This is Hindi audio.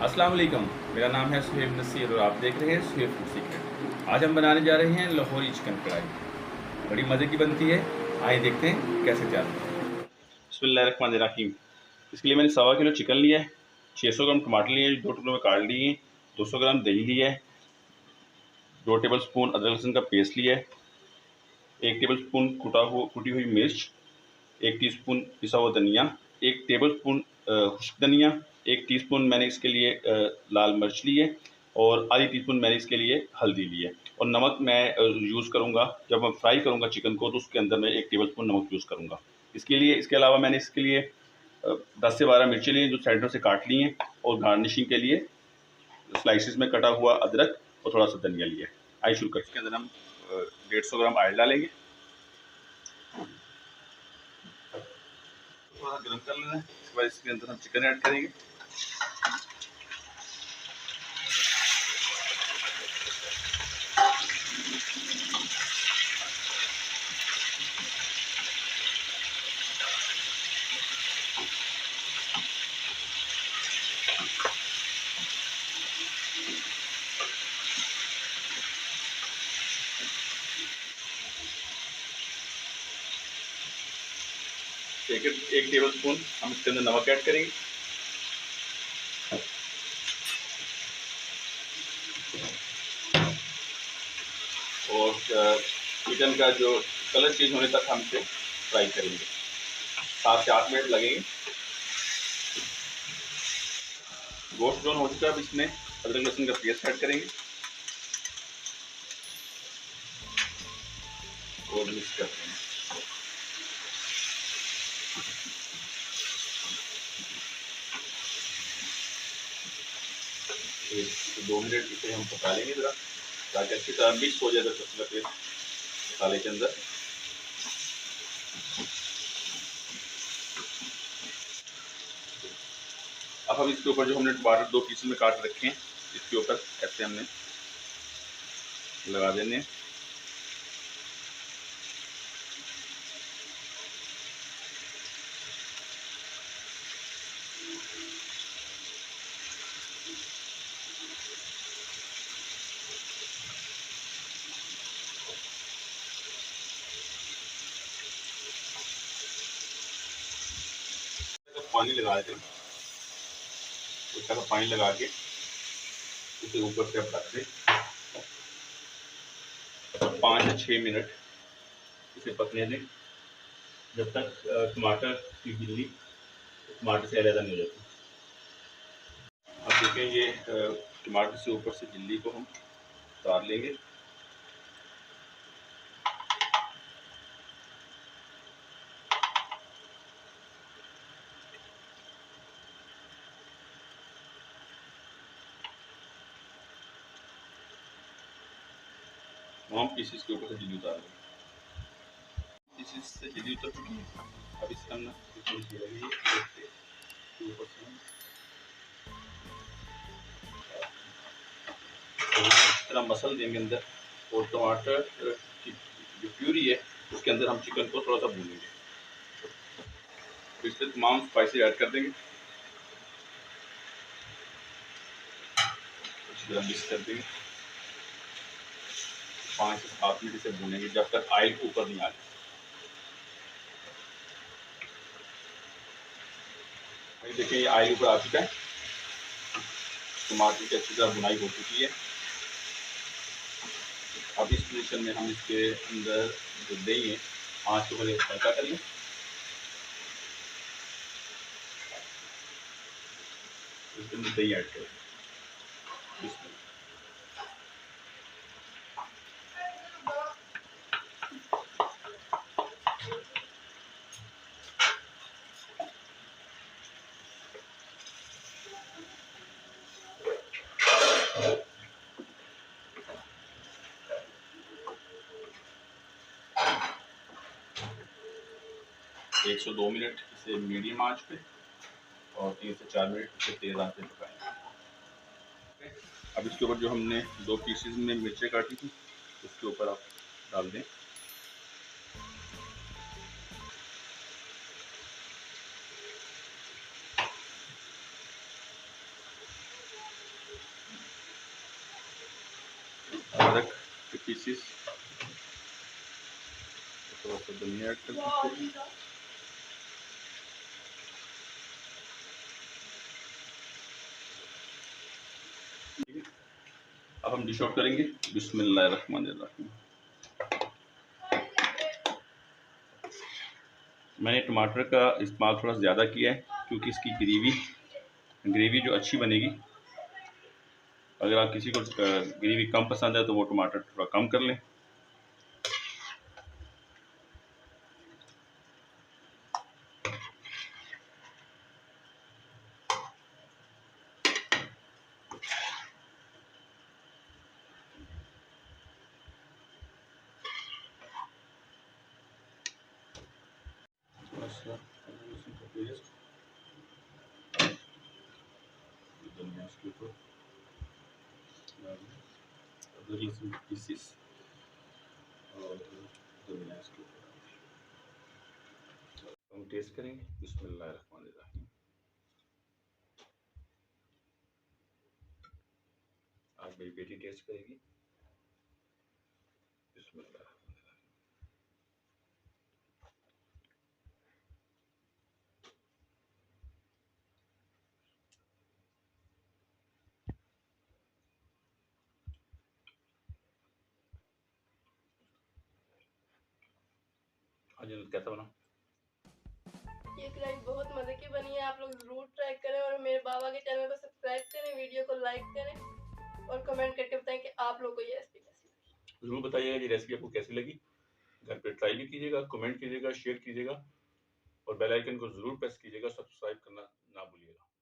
अस्सलाम वालेकुम। मेरा नाम है सुहेब नसीर और आप देख रहे हैं सुहेब फूड सीक्रेट। आज हम बनाने जा रहे हैं लाहौरी चिकन कढ़ाई। बड़ी मज़े की बनती है। आइए देखते हैं कैसे तैयार होती है। बिस्मिल्लाहिर्रहमानिर्रहीम। इसके लिए मैंने 1.25 किलो चिकन लिया है, 600 ग्राम टमाटर लिए, 2 टुकड़ों में काट लिए, 200 ग्राम दही लिया है, 2 टेबल स्पून अदरक लहसुन का पेस्ट लिया है, 1 टेबल स्पून कुटी हुई मिर्च, 1 टीस्पून पिसा हुआ धनिया, 1 टेबल स्पून खुश्क धनिया, 1 टीस्पून मैंने इसके लिए लाल मिर्च ली है और आधी टीस्पून मैंने इसके लिए हल्दी ली है। और नमक मैं यूज़ करूँगा जब मैं फ्राई करूँगा चिकन को, तो उसके अंदर मैं 1 टेबल स्पून नमक यूज़ करूँगा इसके अलावा मैंने इसके लिए 10 से 12 मिर्चें ली जो साइडों से काट ली हैं और गार्निशिंग के लिए स्लाइसिस में कटा हुआ अदरक और थोड़ा सा धनिया लिया है। आइए शुरू करते हैं। इसके अंदर हम 150 ग्राम ऑयल डालेंगे, थोड़ा गर्म कर लेना है। इसके बाद इसके अंदर हम चिकन ऐड करेंगे। एक टेबल स्पून हम इसके अंदर नमक ऐड करेंगे। और चिकन का जो कलर चेंज होने तक हम इसे फ्राई करेंगे। 7 से 8 मिनट लगेंगे। गोश्त ब्राउन हो चुका है। अब इसमें अदरक लहसुन का पेस्ट ऐड करेंगे और मिक्स करते हैं। एक 2 मिनट इसे हम पका लेंगे ज़रा, ताकि अच्छी तरह मिक्स हो जाए अदरक लहसुन का पेस्ट मसाले के अंदर। अब हम इसके ऊपर जो हमने टमाटर 2 पीस में काट रखे हैं, इसके ऊपर ऐसे हमने लगा देने हैं। पानी लगा देते हैं, उसका पानी लगा के इसे ऊपर से अब रख दें। 5 से 6 मिनट इसे पकने दें, जब तक टमाटर की गिल्ली टमाटर से अलग नहीं हो जाती। अब देखें ये टमाटर से ऊपर से गिल्ली को हम उतार लेंगे। हम पीसीस के ऊपर से गिल्ली उतार लेंगे। पीसीस से गिल्ली उतर चुकी है। अब इसका ना ऊपर से इस तरह मसल देंगे अंदर, और टमाटर की जो प्यूरी है उसके अंदर हम चिकन को थोड़ा सा भूनेंगे। तो इसमें तमाम स्पाइसेस ऐड कर देंगे, अच्छी तरह मिक्स कर देंगे। 5 से 7 मिनट इसे भूनेंगे जब तक ऑयल ऊपर नहीं आ जाए। देखिए ये ऑयल ऊपर आ चुका है, टमाटर की अच्छी तरह बुनाई हो चुकी है। अब इस पोजीशन में हम इसके अंदर जो दही है, आँच को पहले हल्का कर लें। इसके अंदर दही ऐड करें। 102 मिनट इसे मीडियम आंच पे और 3 से 4 मिनट इसे तेज़ आंच पे पकाएं। अब इसके ऊपर जो हमने 2 पीसेस में मिर्चें काटी थी उसके ऊपर आप डाल दें। के पीसेस, थोड़ा सा धनिया ऐड कर दीजिए। अब हम डिश आउट करेंगे। बिस्मिल्लाहिर्रहमानिर्रहीम। मैंने टमाटर का इस्तेमाल थोड़ा ज़्यादा किया है क्योंकि इसकी ग्रेवी जो अच्छी बनेगी। अगर आप किसी को ग्रेवी कम पसंद है तो वो टमाटर थोड़ा कम कर लें। पीसेस और हम टेस्ट करेंगे। बिस्मिल्लाहिर्रहमानिर्रहीम। आज मेरी बेटी टेस्ट करेगी। बिस्मिल्लाह। आज कैसा बना? ये कढ़ाई बहुत मजे की बनी है, आप लोग जरूर ट्राई करें और मेरे बाबा के चैनल को सब्सक्राइब करें, वीडियो को लाइक करें और कमेंट करके बताएं कि आप लोगों को ये रेसिपी कैसी लगी। जरूर बताइएगा ये रेसिपी आपको कैसी लगी। घर पे ट्राई भी कीजिएगा, कमेंट कीजिएगा, शेयर कीजिएगा और बेल आइकन को जरूर प्रेस कीजिएगा। सब्सक्राइब करना ना भूलिएगा।